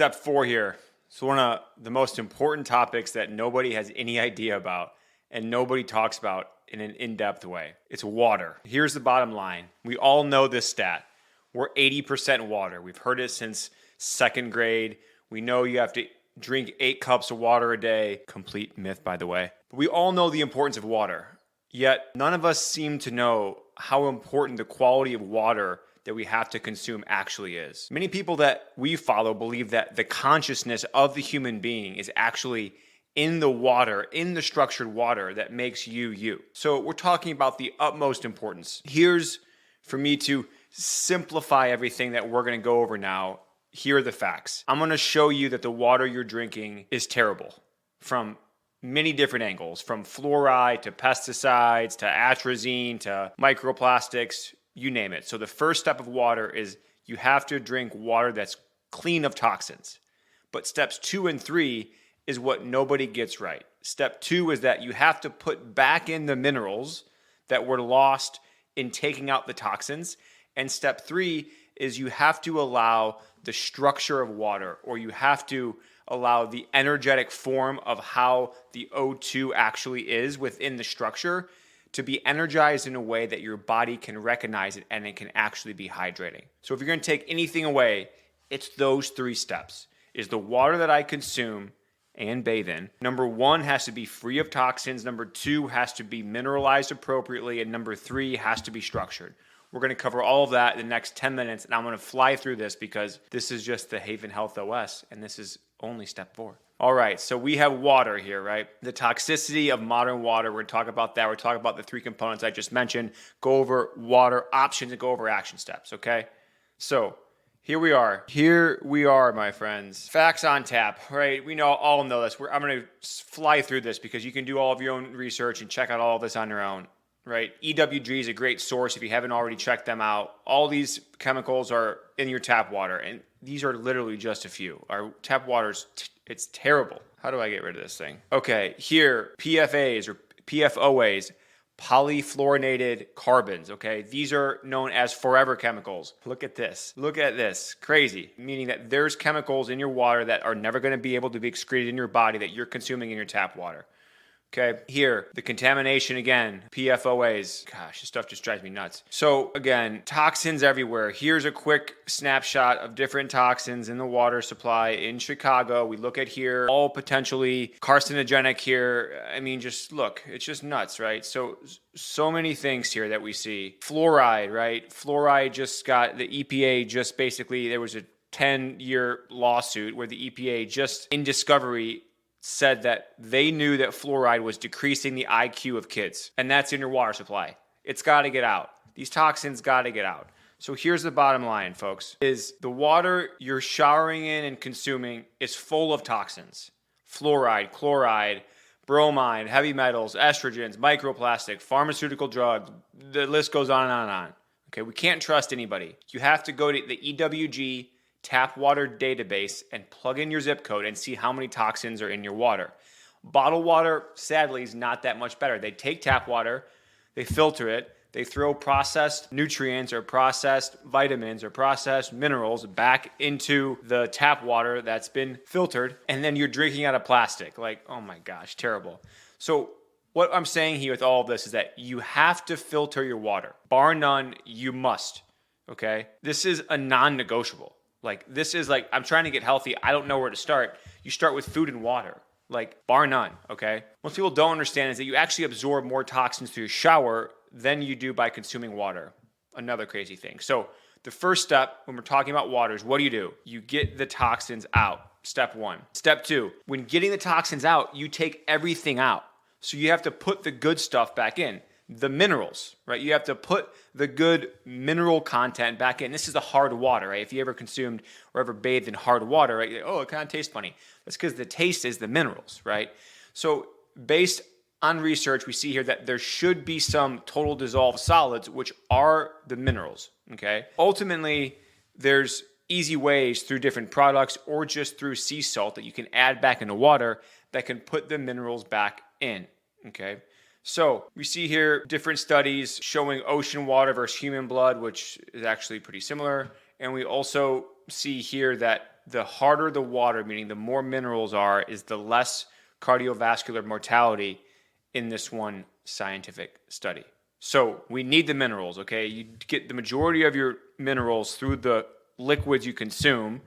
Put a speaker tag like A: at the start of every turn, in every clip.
A: step 4 here. So one of the most important topics that nobody has any idea about and nobody talks about in an in-depth way. It's water. Here's the bottom line. We all know this stat. We're 80% water. We've heard it since second grade. We know you have to drink 8 cups of water a day. Complete myth, by the way. But we all know the importance of water. Yet none of us seem to know how important the quality of water that we have to consume actually is. Many people that we follow believe that the consciousness of the human being is actually in the water, in the structured water that makes you, you. So we're talking about the utmost importance. Here's for me to simplify everything that we're gonna go over now. Here are the facts. I'm gonna show you that the water you're drinking is terrible from many different angles, from fluoride to pesticides to atrazine to microplastics, you name it. So the first step of water is you have to drink water that's clean of toxins. But steps 2 and 3 is what nobody gets right. Step 2 is that you have to put back in the minerals that were lost in taking out the toxins. And step 3 is you have to allow the structure of water, or you have to allow the energetic form of how the O2 actually is within the structure to be energized in a way that your body can recognize it and it can actually be hydrating. So if you're going to take anything away, it's those 3 steps. Is the water that I consume and bathe in. Number 1 has to be free of toxins. Number 2 has to be mineralized appropriately. And number 3 has to be structured. We're going to cover all of that in the next 10 minutes. And I'm going to fly through this because this is just the Haven HealthOS. And this is only step 4. All right, so we have water here, right? The toxicity of modern water, we're going to talk about that. We're talking about the 3 components I just mentioned, go over water options and go over action steps, okay? So here we are. Here we are, my friends. Facts on tap, right? We all know this. I'm going to fly through this because you can do all of your own research and check out all of this on your own, right? EWG is a great source if you haven't already checked them out. All these chemicals are in your tap water, and these are literally just a few. Our tap water's it's terrible. How do I get rid of this thing? Okay, here, PFAs or PFOAs, polyfluorinated carbons, okay? These are known as forever chemicals. Look at this. Look at this. Crazy. Meaning that there's chemicals in your water that are never going to be able to be excreted in your body that you're consuming in your tap water. Okay, here, the contamination again, PFOAs. Gosh, this stuff just drives me nuts. So again, toxins everywhere. Here's a quick snapshot of different toxins in the water supply in Chicago. We look at here, all potentially carcinogenic here. I mean, just look, it's just nuts, right? So many things here that we see. Fluoride, right? Fluoride just got, the EPA just basically, there was a 10-year lawsuit where the EPA just in discovery said that they knew that fluoride was decreasing the IQ of kids. And that's in your water supply. It's got to get out. These toxins got to get out. So here's the bottom line, folks, is the water you're showering in and consuming is full of toxins. Fluoride, chloride, bromide, heavy metals, estrogens, microplastic, pharmaceutical drugs. The list goes on and on and on. Okay, we can't trust anybody. You have to go to the EWG tap water database and plug in your zip code and see how many toxins are in your water. Bottled water, sadly, is not that much better. They take tap water, they filter it, they throw processed nutrients or processed vitamins or processed minerals back into the tap water that's been filtered, and then you're drinking out of plastic. Like, oh my gosh, terrible. So what I'm saying here with all of this is that you have to filter your water. Bar none, you must, okay? This is a non-negotiable. Like, this is like, I'm trying to get healthy. I don't know where to start. You start with food and water, like bar none, okay? Most people don't understand is that you actually absorb more toxins through your shower than you do by consuming water. Another crazy thing. So the first step when we're talking about water is what do? You get the toxins out. Step 1. Step 2, when getting the toxins out, you take everything out. So you have to put the good stuff back in. The minerals, right? You have to put the good mineral content back in. This is the hard water, right? If you ever consumed or ever bathed in hard water, right? Oh, it kind of tastes funny. That's because the taste is the minerals, right? So based on research, we see here that there should be some total dissolved solids, which are the minerals, okay? Ultimately, there's easy ways through different products or just through sea salt that you can add back into water that can put the minerals back in, okay? So we see here different studies showing ocean water versus human blood, which is actually pretty similar. And we also see here that the harder the water, meaning the more minerals are, is the less cardiovascular mortality in this one scientific study. So we need the minerals, okay? You get the majority of your minerals through the liquids you consume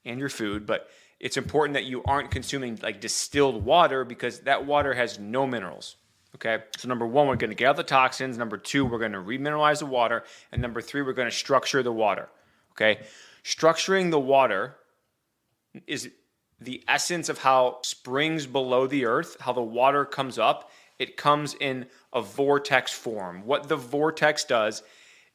A: and your food, but it's important that you aren't consuming like distilled water because that water has no minerals. Okay, so number one, we're going to get out the toxins. Number two, we're going to remineralize the water. And number three, we're going to structure the water. Okay, structuring the water is the essence of how springs below the earth, how the water comes up. It comes in a vortex form. What the vortex does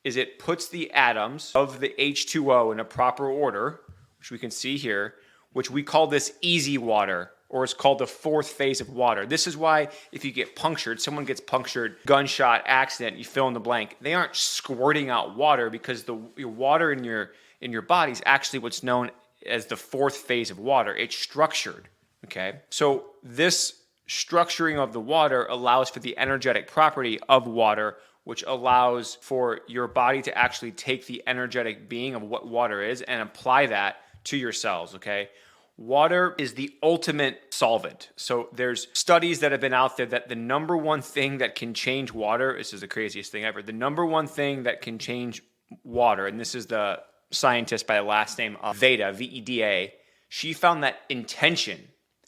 A: is it puts the atoms of the H2O in a proper order, which we can see here, which we call this easy water, or it's called the fourth phase of water. This is why if you get punctured, someone gets punctured, gunshot, accident, you fill in the blank, they aren't squirting out water because your water in your body is actually what's known as the fourth phase of water. It's structured, okay? So this structuring of the water allows for the energetic property of water, which allows for your body to actually take the energetic being of what water is and apply that to your cells, okay? Water is the ultimate solvent. So there's studies that have been out there that the number one thing that can change water, this is the craziest thing ever, the number one thing that can change water, and this is the scientist by the last name of Veda, V-E-D-A, she found that intention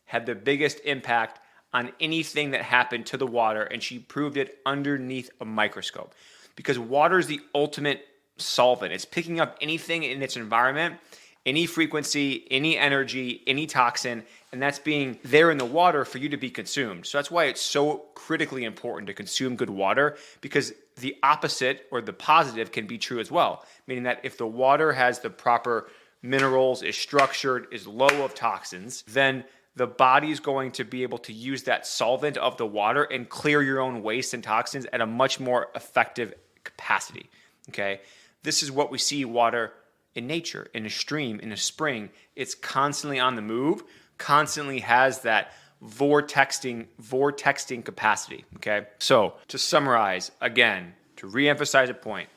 A: had the biggest impact on anything that happened to the water, and she proved it underneath a microscope. Because water is the ultimate solvent. It's picking up anything in its environment, any frequency, any energy, any toxin, and that's being there in the water for you to be consumed. So that's why it's so critically important to consume good water, because the opposite or the positive can be true as well. Meaning that if the water has the proper minerals, is structured, is low of toxins, then the body is going to be able to use that solvent of the water and clear your own waste and toxins at a much more effective capacity, okay? This is what we see water in nature, in a stream, in a spring. It's constantly on the move, constantly has that vortexing capacity, okay? So to summarize, again, to reemphasize a point,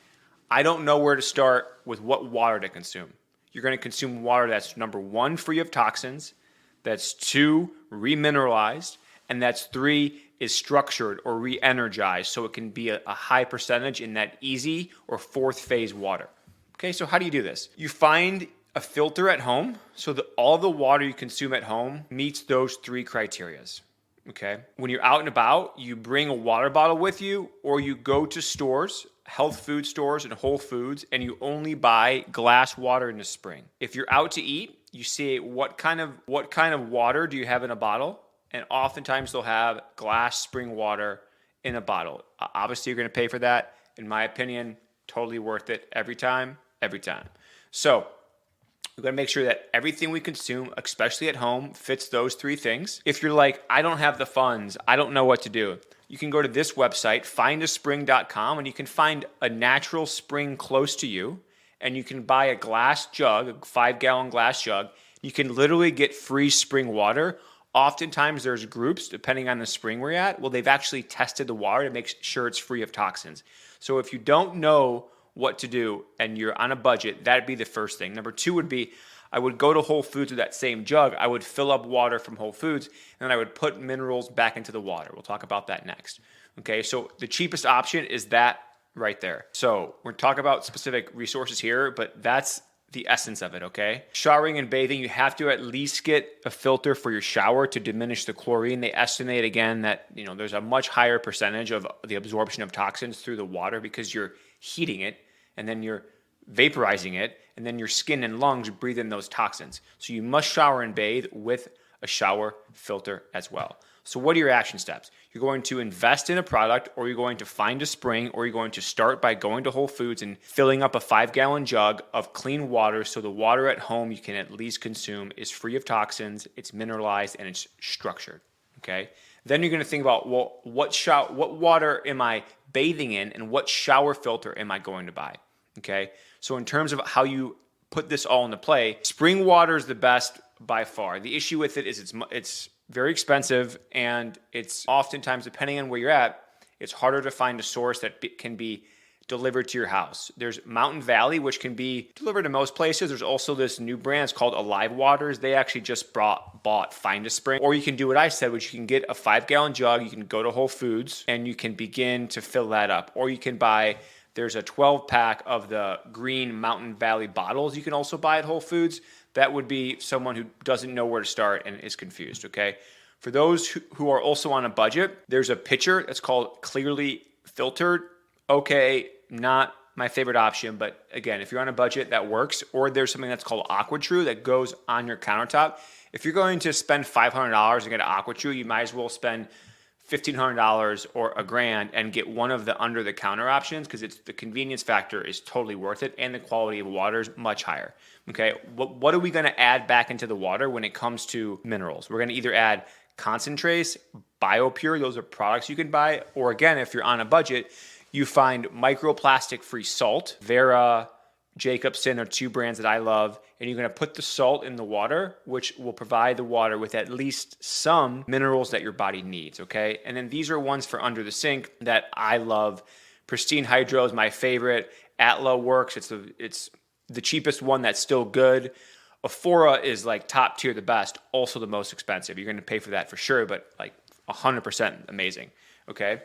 A: I don't know where to start with what water to consume. You're going to consume water that's number one, free of toxins, that's two, remineralized, and that's three, is structured or re-energized so it can be a high percentage in that easy or fourth phase water. Okay, so how do you do this? You find a filter at home so that all the water you consume at home meets those three criterias. Okay, when you're out and about, you bring a water bottle with you, or you go to stores, health food stores and Whole Foods, and you only buy glass water in the spring. If you're out to eat, you say, what kind of water do you have in a bottle? And oftentimes they'll have glass spring water in a bottle. Obviously, you're going to pay for that. In my opinion, totally worth it every time. So we're going to make sure that everything we consume, especially at home, fits those three things. If you're like, I don't have the funds, I don't know what to do, you can go to this website, findaspring.com, and you can find a natural spring close to you, and you can buy a glass jug, a 5-gallon glass jug. You can literally get free spring water. Oftentimes there's groups, depending on the spring we're at, well, they've actually tested the water to make sure it's free of toxins. So if you don't know what to do and you're on a budget, that'd be the first thing. Number two would be, I would go to Whole Foods with that same jug. I would fill up water from Whole Foods, and then I would put minerals back into the water. We'll talk about that next. Okay, so the cheapest option is that right there. So we're talking about specific resources here, but that's the essence of it, okay? Showering and bathing, you have to at least get a filter for your shower to diminish the chlorine. They estimate again that, there's a much higher percentage of the absorption of toxins through the water because you're heating it and then you're vaporizing it, and then your skin and lungs breathe in those toxins. So you must shower and bathe with a shower filter as well. So what are your action steps? You're going to invest in a product, or you're going to find a spring, or you're going to start by going to Whole Foods and filling up a 5-gallon jug of clean water so the water at home you can at least consume is free of toxins, it's mineralized, and it's structured, okay? Then you're going to think about, well, what water am I bathing in, and what shower filter am I going to buy, okay? So in terms of how you put this all into play, spring water is the best by far. The issue with it is it's very expensive, and it's oftentimes, depending on where you're at, it's harder to find a source that can be delivered to your house. There's Mountain Valley, which can be delivered to most places. There's also this new brand, it's called Alive Waters. They actually just bought Find a Spring. Or you can do what I said, which you can get a 5-gallon jug. You can go to Whole Foods and you can begin to fill that up. Or you can buy, there's a 12-pack of the green Mountain Valley bottles you can also buy at Whole Foods. That would be someone who doesn't know where to start and is confused, okay? For those who are also on a budget, there's a pitcher that's called Clearly Filtered. Okay, not my favorite option, but again, if you're on a budget, that works. Or there's something that's called AquaTrue that goes on your countertop. If you're going to spend $500 and get an AquaTrue, you might as well spend $1,500 or $1,000 and get one of the under-the-counter options, because it's the convenience factor is totally worth it, and the quality of water is much higher. Okay, what are we going to add back into the water when it comes to minerals? We're going to either add concentrates, BioPure, those are products you can buy, or again, if you're on a budget, you find microplastic-free salt. Vera, Jacobson are two brands that I love, and you're going to put the salt in the water, which will provide the water with at least some minerals that your body needs, okay? And then these are ones for under the sink that I love. Pristine Hydro is my favorite. Atla works. It's the cheapest one that's still good. Aphora is like top tier, the best, also the most expensive. You're going to pay for that for sure, but like 100% amazing, okay?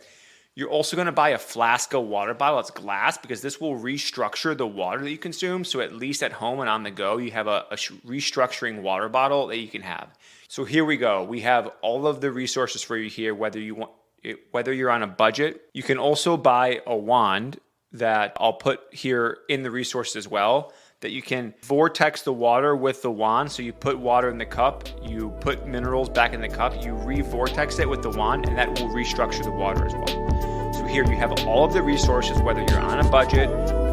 A: You're also going to buy a Flaska water bottle that's glass, because this will restructure the water that you consume. So at least at home and on the go, you have a restructuring water bottle that you can have. So here we go. We have all of the resources for you here, whether you're on a budget. You can also buy a wand that I'll put here in the resources as well, that you can vortex the water with the wand. So you put water in the cup, you put minerals back in the cup, you re-vortex it with the wand, and that will restructure the water as well. So here you have all of the resources, whether you're on a budget,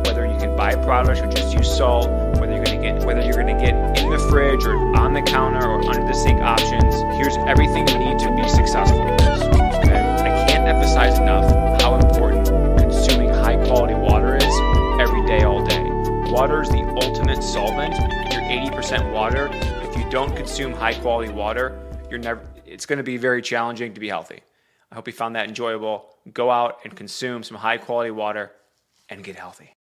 A: whether you can buy products or just use salt, whether you're going to get in the fridge or on the counter or under the sink options. Here's everything you need to be successful with this. Okay? I can't emphasize enough how important consuming high quality water is every day, all day. Water is the ultimate solvent. You're 80% water. If you don't consume high quality water, it's going to be very challenging to be healthy. I hope you found that enjoyable. Go out and consume some high quality water and get healthy.